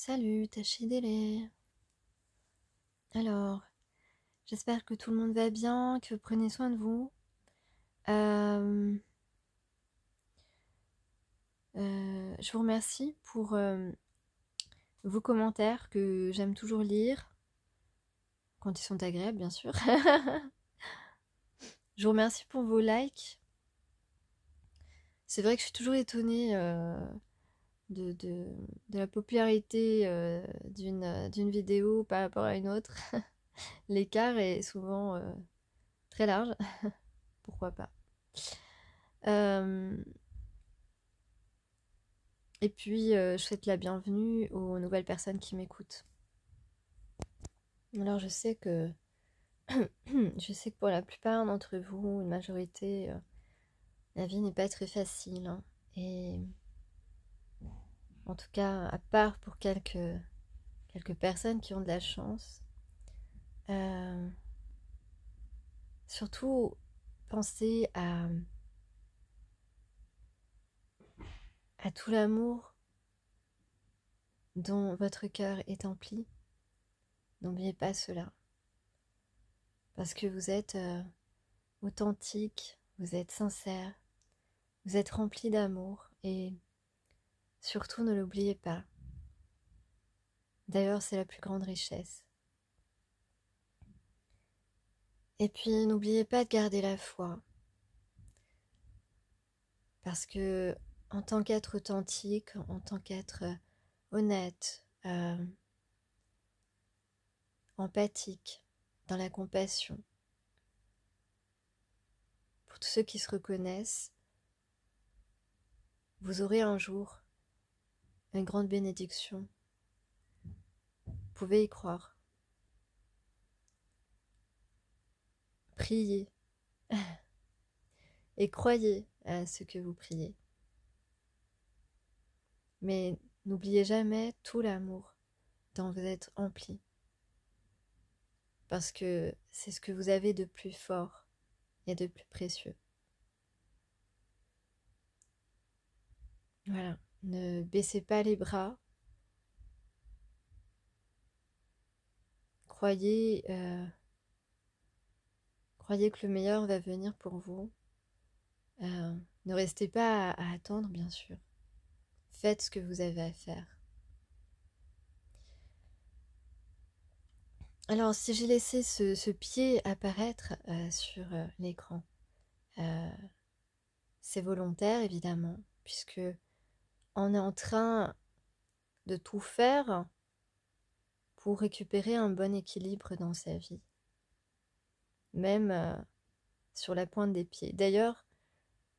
Salut, Tachidele. Alors, j'espère que tout le monde va bien, que vous prenez soin de vous. Euh, je vous remercie pour vos commentaires que j'aime toujours lire, quand ils sont agréables, bien sûr. Je vous remercie pour vos likes. C'est vrai que je suis toujours étonnée de la popularité d'une vidéo par rapport à une autre. L'écart est souvent très large. Pourquoi pas. Euh, Et puis, je souhaite la bienvenue aux nouvelles personnes qui m'écoutent. Alors, je sais que pour la plupart d'entre vous, une majorité, la vie n'est pas très facile, hein. Et en tout cas, à part pour quelques personnes qui ont de la chance, euh, surtout pensez à tout l'amour dont votre cœur est empli. N'oubliez pas cela. Parce que vous êtes authentique, vous êtes sincère, vous êtes rempli d'amour et surtout ne l'oubliez pas. D'ailleurs, c'est la plus grande richesse. Et puis, n'oubliez pas de garder la foi. Parce que, en tant qu'être authentique, en tant qu'être honnête, empathique, dans la compassion, pour tous ceux qui se reconnaissent, vous aurez un jour une grande bénédiction. Vous pouvez y croire. Priez et croyez à ce que vous priez. Mais n'oubliez jamais tout l'amour dont vous êtes empli. Parce que c'est ce que vous avez de plus fort et de plus précieux. Voilà, ne baissez pas les bras. Croyez que le meilleur va venir pour vous. Ne restez pas à attendre, bien sûr. Faites ce que vous avez à faire. Alors, si j'ai laissé ce pied apparaître sur l'écran, c'est volontaire, évidemment, puisque on est en train de tout faire pour récupérer un bon équilibre dans sa vie. Même sur la pointe des pieds. D'ailleurs,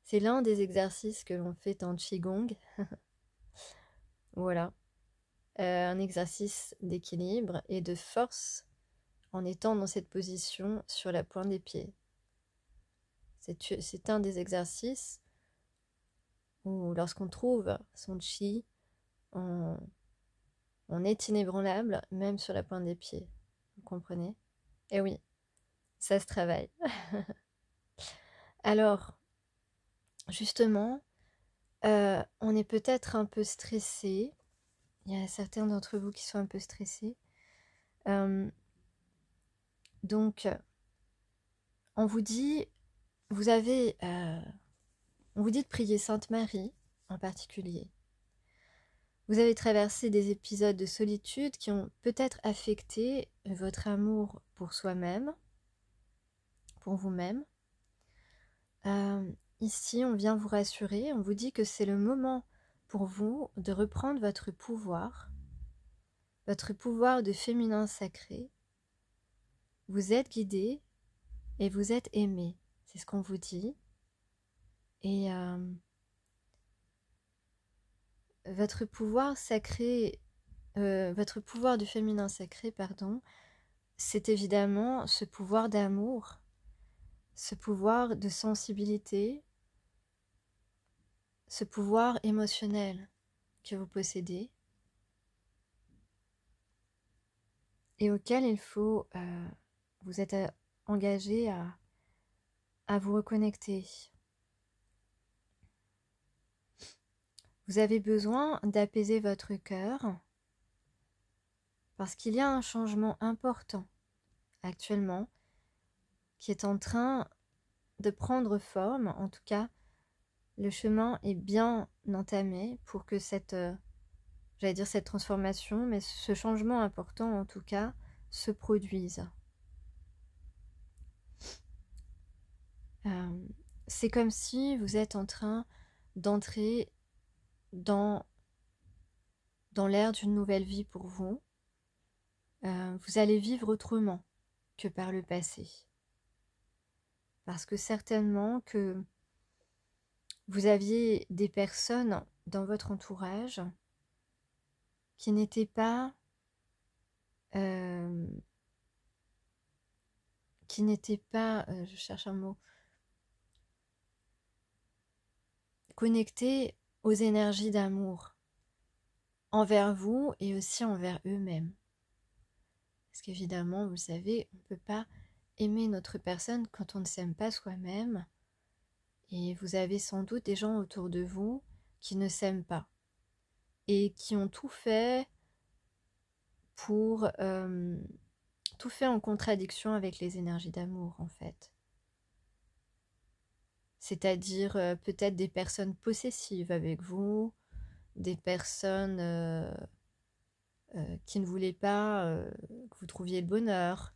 c'est l'un des exercices que l'on fait en Qigong. Voilà. Un exercice d'équilibre et de force en étant dans cette position sur la pointe des pieds. C'est un des exercices où lorsqu'on trouve son chi, on est inébranlable, même sur la pointe des pieds. Vous comprenez? Eh oui, ça se travaille. Alors, justement, on est peut-être un peu stressé. Il y a certains d'entre vous qui sont un peu stressés. Donc, on vous dit, on vous dit de prier Sainte Marie en particulier. Vous avez traversé des épisodes de solitude qui ont peut-être affecté votre amour pour soi-même, pour vous-même. Ici, on vient vous rassurer, on vous dit que c'est le moment pour vous de reprendre votre pouvoir de féminin sacré. Vous êtes guidé et vous êtes aimé, c'est ce qu'on vous dit. Et votre pouvoir sacré, votre pouvoir du féminin sacré, pardon, c'est évidemment ce pouvoir d'amour, ce pouvoir de sensibilité, ce pouvoir émotionnel que vous possédez et auquel il faut vous être engagé à vous reconnecter. Vous avez besoin d'apaiser votre cœur Parce qu'il y a un changement important actuellement qui est en train de prendre forme. En tout cas, le chemin est bien entamé pour que cette, j'allais dire cette transformation, mais ce changement important en tout cas, se produise. C'est comme si vous êtes en train d'entrer dans l'ère d'une nouvelle vie pour vous. Vous allez vivre autrement que par le passé. Parce que certainement que vous aviez des personnes dans votre entourage qui n'étaient pas je cherche un mot, connectées aux énergies d'amour envers vous et aussi envers eux-mêmes. Parce qu'évidemment, vous le savez, on ne peut pas aimer notre personne quand on ne s'aime pas soi-même. Et vous avez sans doute des gens autour de vous qui ne s'aiment pas et qui ont tout fait pour tout fait en contradiction avec les énergies d'amour en fait. C'est-à-dire peut-être des personnes possessives avec vous, des personnes qui ne voulaient pas que vous trouviez le bonheur,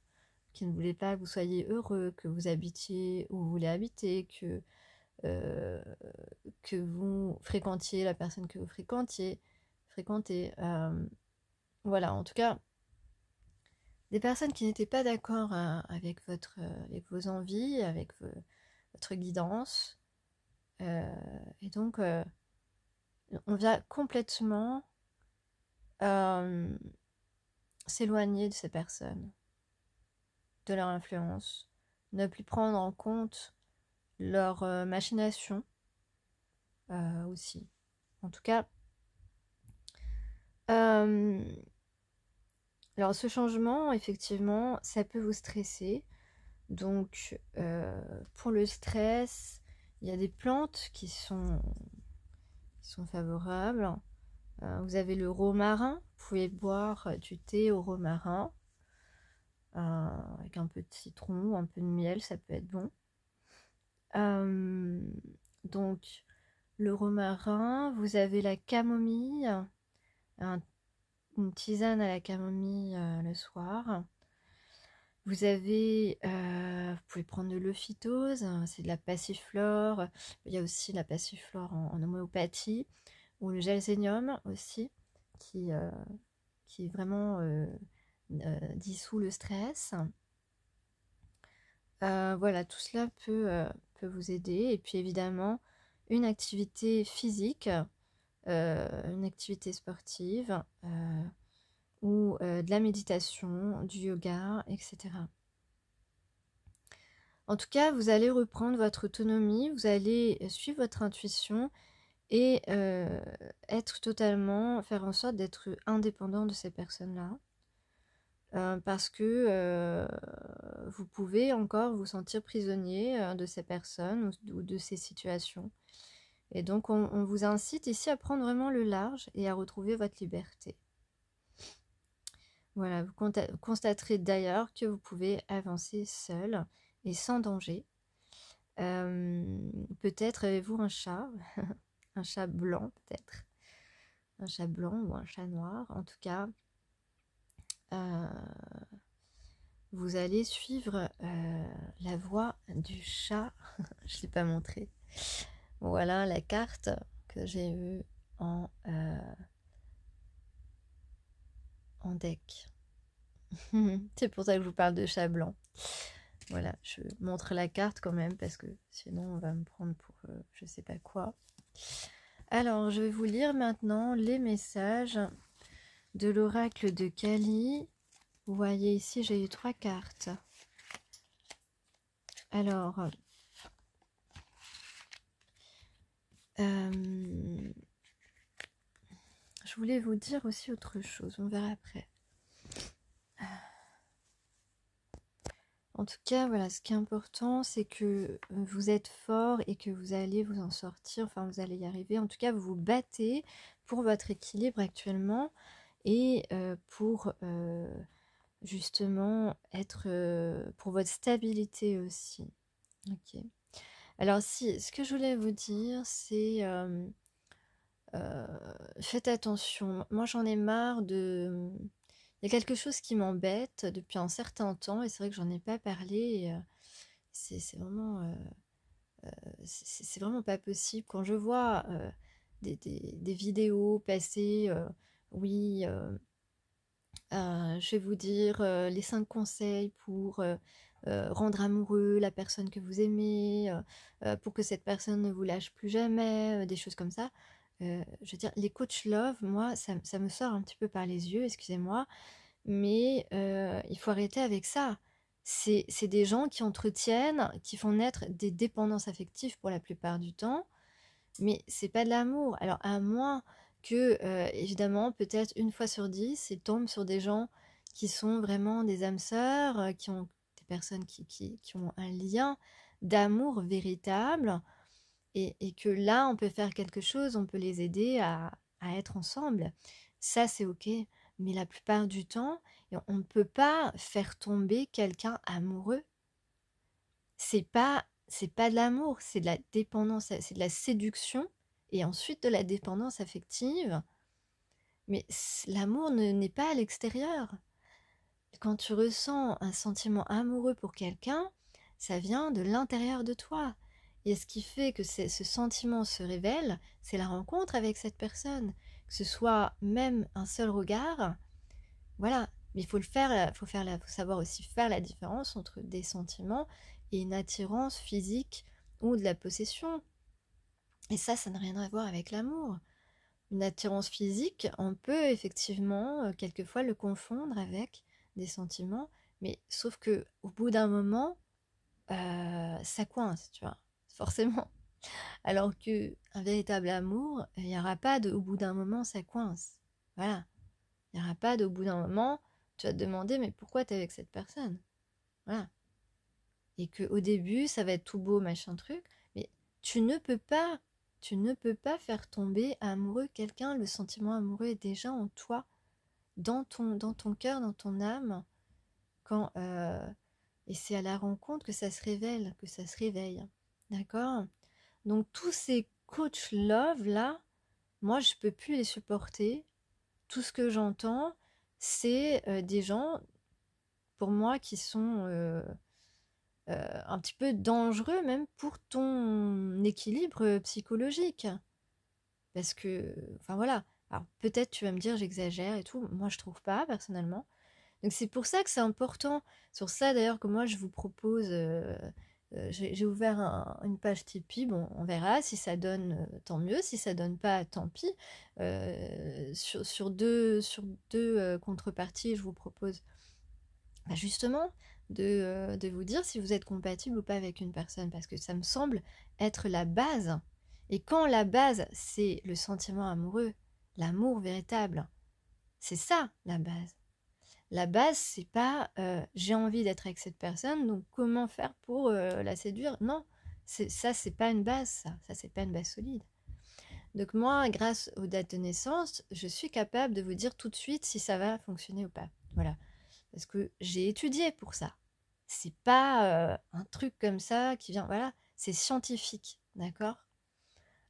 qui ne voulaient pas que vous soyez heureux, que vous habitiez où vous voulez habiter, que vous fréquentiez la personne que vous fréquentez. Voilà, en tout cas, des personnes qui n'étaient pas d'accord avec vos envies, avec votre guidance. Et donc, on vient complètement s'éloigner de ces personnes, de leur influence, ne plus prendre en compte leur machination aussi. En tout cas, alors ce changement, effectivement, ça peut vous stresser. Donc, pour le stress, il y a des plantes qui sont favorables. Vous avez le romarin. Vous pouvez boire du thé au romarin avec un peu de citron, un peu de miel, ça peut être bon. Donc, le romarin, vous avez la camomille, une tisane à la camomille le soir. Vous avez, vous pouvez prendre de l'euphytose, c'est de la passiflore. Il y a aussi la passiflore en homéopathie, ou le gelsénium aussi, qui vraiment dissout le stress. Voilà, tout cela peut vous aider. Et puis évidemment, une activité physique, une activité sportive, ou de la méditation, du yoga, etc. En tout cas, vous allez reprendre votre autonomie, vous allez suivre votre intuition et faire en sorte d'être indépendant de ces personnes-là. Parce que vous pouvez encore vous sentir prisonnier de ces personnes ou de ces situations. Et donc, on vous incite ici à prendre vraiment le large et à retrouver votre liberté. Voilà, vous constaterez d'ailleurs que vous pouvez avancer seul et sans danger. Peut-être avez-vous un chat, un chat blanc peut-être, un chat blanc ou un chat noir. En tout cas, vous allez suivre la voie du chat. Je ne l'ai pas montré. Voilà la carte que j'ai eue en deck. C'est pour ça que je vous parle de chat blanc. Voilà, je montre la carte quand même parce que sinon on va me prendre pour je sais pas quoi. Alors, je vais vous lire maintenant les messages de l'oracle de Kali. Vous voyez ici, j'ai eu 3 cartes. Alors, je voulais vous dire aussi autre chose, on verra après. En tout cas, voilà, ce qui est important, c'est que vous êtes fort et que vous allez vous en sortir, enfin vous allez y arriver. En tout cas, vous vous battez pour votre équilibre actuellement et pour justement être pour votre stabilité aussi. Ok. Alors si, ce que je voulais vous dire, c'est faites attention. Moi, j'en ai marre de... Il y a quelque chose qui m'embête depuis un certain temps, et c'est vrai que j'en ai pas parlé. Et, c'est vraiment... c'est vraiment pas possible. Quand je vois des vidéos passer, oui, je vais vous dire les 5 conseils pour rendre amoureux la personne que vous aimez, pour que cette personne ne vous lâche plus jamais, des choses comme ça. Je veux dire, les coach love, moi, ça me sort un petit peu par les yeux, excusez-moi, mais il faut arrêter avec ça. C'est des gens qui entretiennent, qui font naître des dépendances affectives pour la plupart du temps, mais c'est pas de l'amour. Alors à moins que, évidemment, peut-être une fois sur 10, ils tombent sur des gens qui sont vraiment des âmes sœurs, qui ont des personnes qui ont un lien d'amour véritable, et que là, on peut faire quelque chose, on peut les aider à être ensemble. Ça, c'est ok. Mais la plupart du temps, on ne peut pas faire tomber quelqu'un amoureux. C'est pas de l'amour, c'est de la dépendance, c'est de la séduction et ensuite de la dépendance affective. Mais l'amour n'est pas à l'extérieur. Quand tu ressens un sentiment amoureux pour quelqu'un, ça vient de l'intérieur de toi. Et ce qui fait que ce sentiment se révèle, c'est la rencontre avec cette personne. Que ce soit même un seul regard, voilà. Mais il faut faut savoir aussi faire la différence entre des sentiments et une attirance physique ou de la possession. Et ça n'a rien à voir avec l'amour. Une attirance physique, on peut effectivement quelquefois le confondre avec des sentiments, mais sauf que au bout d'un moment, ça coince, tu vois, forcément. Alors que un véritable amour, il n'y aura pas de au bout d'un moment ça coince. Voilà. Il n'y aura pas de au bout d'un moment, tu vas te demander mais pourquoi tu es avec cette personne? Voilà. Et qu'au début, ça va être tout beau, machin truc, mais tu ne peux pas, tu ne peux pas faire tomber amoureux quelqu'un. Le sentiment amoureux est déjà en toi, dans ton cœur, dans ton âme, quand et c'est à la rencontre que ça se révèle, que ça se réveille. D'accord? Donc tous ces coach love là, moi je peux plus les supporter. Tout ce que j'entends, c'est des gens, pour moi, qui sont un petit peu dangereux même pour ton équilibre psychologique. Parce que, enfin voilà, alors peut-être tu vas me dire j'exagère et tout, moi je trouve pas personnellement. Donc c'est pour ça que c'est important, sur ça d'ailleurs que moi je vous propose, j'ai ouvert une page Tipeee, bon on verra, si ça donne tant mieux, si ça donne pas tant pis. Sur deux contreparties, je vous propose justement de vous dire si vous êtes compatible ou pas avec une personne, parce que ça me semble être la base. Et quand la base, c'est le sentiment amoureux, l'amour véritable, c'est ça la base. La base, c'est pas j'ai envie d'être avec cette personne, donc comment faire pour la séduire? Non, ça, c'est pas une base, ça c'est pas une base solide. Donc moi, grâce aux dates de naissance, je suis capable de vous dire tout de suite si ça va fonctionner ou pas. Voilà. Parce que j'ai étudié pour ça. C'est pas un truc comme ça qui vient. Voilà, c'est scientifique, d'accord?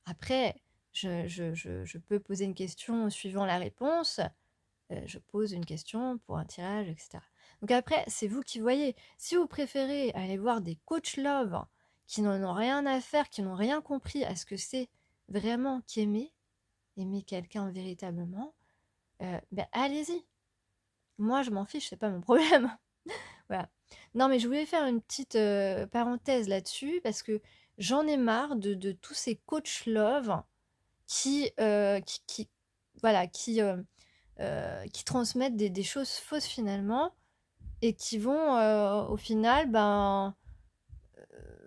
Après, je peux poser une question suivant la réponse. Je pose une question pour un tirage, etc. Donc après, c'est vous qui voyez. Si vous préférez aller voir des coach love qui n'en ont rien à faire, qui n'ont rien compris à ce que c'est vraiment qu'aimer, aimer quelqu'un véritablement, ben allez-y. Moi, je m'en fiche, c'est pas mon problème. Voilà. Non, mais je voulais faire une petite parenthèse là-dessus parce que j'en ai marre de tous ces coach love qui voilà, qui transmettent des choses fausses finalement et qui vont au final, ben,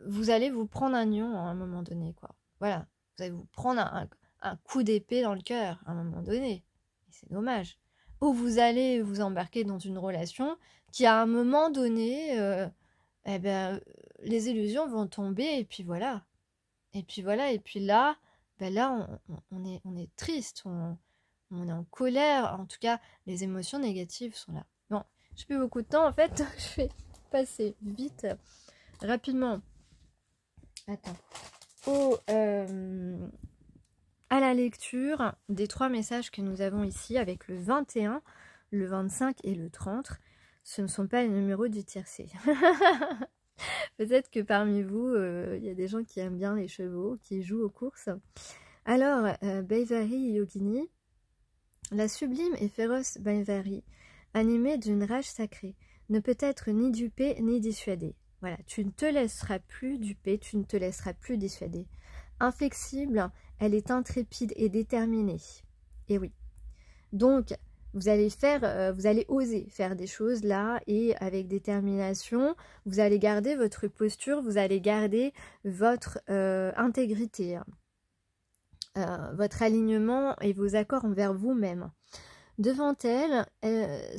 vous allez vous prendre un nion à un moment donné, quoi. Voilà, vous allez vous prendre un coup d'épée dans le cœur à un moment donné. Et c'est dommage. Ou vous allez vous embarquer dans une relation qui, à un moment donné, eh ben, les illusions vont tomber et puis voilà. Et puis voilà, et puis là, ben là, on est triste. on est en colère, en tout cas les émotions négatives sont là. Bon, j'ai plus beaucoup de temps en fait, je vais passer vite, rapidement. Attends. À la lecture des 3 messages que nous avons ici avec le 21, le 25 et le 30. Ce ne sont pas les numéros du tiercé. Peut-être que parmi vous, il y a des gens qui aiment bien les chevaux, qui jouent aux courses. Alors, Baivari Yogini, la sublime et féroce Baivari, animée d'une rage sacrée, ne peut être ni dupée ni dissuadée. Voilà, tu ne te laisseras plus duper, tu ne te laisseras plus dissuader. Inflexible, elle est intrépide et déterminée. Et oui. Donc, vous allez oser faire des choses là et avec détermination, vous allez garder votre posture, vous allez garder votre intégrité, votre alignement et vos accords envers vous-même. Devant elle,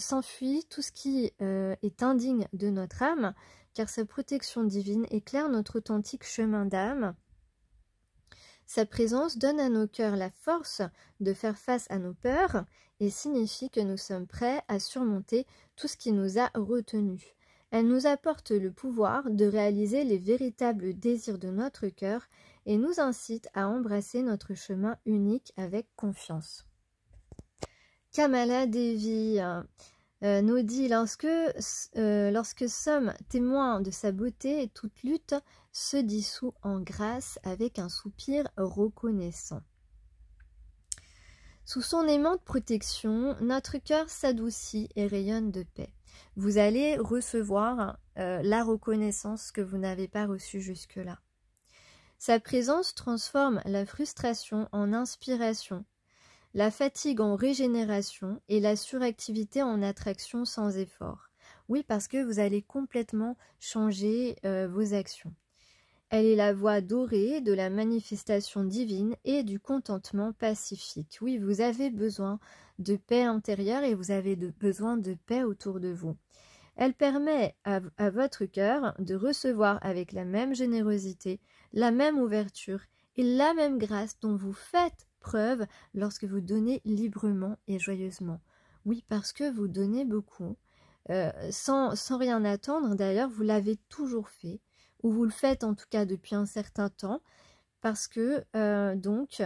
s'enfuit tout ce qui est indigne de notre âme, car sa protection divine éclaire notre authentique chemin d'âme. Sa présence donne à nos cœurs la force de faire face à nos peurs et signifie que nous sommes prêts à surmonter tout ce qui nous a retenus. Elle nous apporte le pouvoir de réaliser les véritables désirs de notre cœur et nous incite à embrasser notre chemin unique avec confiance. Kamala Devi nous dit lorsque sommes témoins de sa beauté, toute lutte se dissout en grâce avec un soupir reconnaissant. Sous son aimante protection, notre cœur s'adoucit et rayonne de paix. Vous allez recevoir la reconnaissance que vous n'avez pas reçue jusque-là. Sa présence transforme la frustration en inspiration, la fatigue en régénération et la suractivité en attraction sans effort. Oui, parce que vous allez complètement changer vos actions. Elle est la voie dorée de la manifestation divine et du contentement pacifique. Oui, vous avez besoin de paix intérieure et vous avez besoin de paix autour de vous. Elle permet à votre cœur de recevoir avec la même générosité, la même ouverture et la même grâce dont vous faites preuve lorsque vous donnez librement et joyeusement. Oui, parce que vous donnez beaucoup, sans rien attendre. D'ailleurs, vous l'avez toujours fait, ou vous le faites en tout cas depuis un certain temps, parce que donc,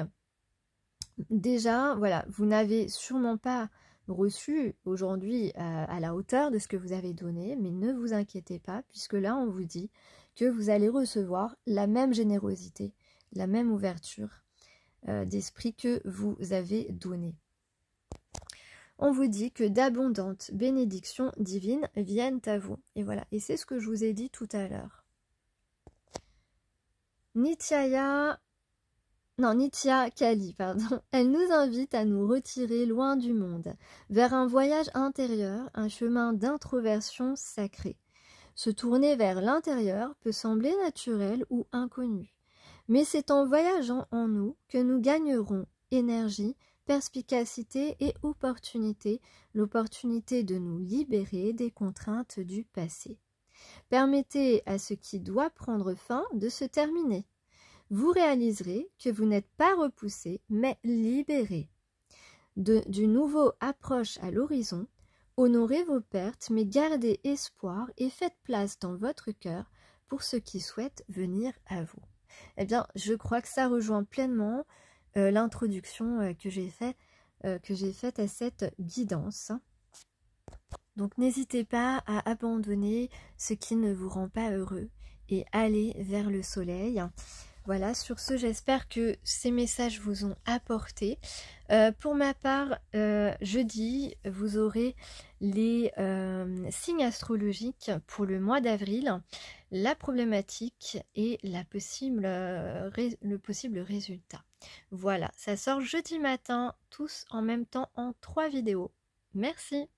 déjà, voilà, vous n'avez sûrement pas reçu aujourd'hui à la hauteur de ce que vous avez donné, mais ne vous inquiétez pas, puisque là, on vous dit que vous allez recevoir la même générosité, la même ouverture d'esprit que vous avez donné. On vous dit que d'abondantes bénédictions divines viennent à vous. Et voilà, et c'est ce que je vous ai dit tout à l'heure. Nitya Kali, elle nous invite à nous retirer loin du monde, vers un voyage intérieur, un chemin d'introversion sacrée. Se tourner vers l'intérieur peut sembler naturel ou inconnu. Mais c'est en voyageant en nous que nous gagnerons énergie, perspicacité et opportunité, l'opportunité de nous libérer des contraintes du passé. Permettez à ce qui doit prendre fin de se terminer. Vous réaliserez que vous n'êtes pas repoussé, mais libéré. Du nouveau approche à l'horizon, honorez vos pertes, mais gardez espoir et faites place dans votre cœur pour ceux qui souhaitent venir à vous. Eh bien, je crois que ça rejoint pleinement l'introduction que j'ai faite à cette guidance. Donc, n'hésitez pas à abandonner ce qui ne vous rend pas heureux et aller vers le soleil. Voilà, sur ce, j'espère que ces messages vous ont apporté. Pour ma part, jeudi, vous aurez les signes astrologiques pour le mois d'avril, la problématique et le possible résultat. Voilà, ça sort jeudi matin, tous en même temps en 3 vidéos. Merci.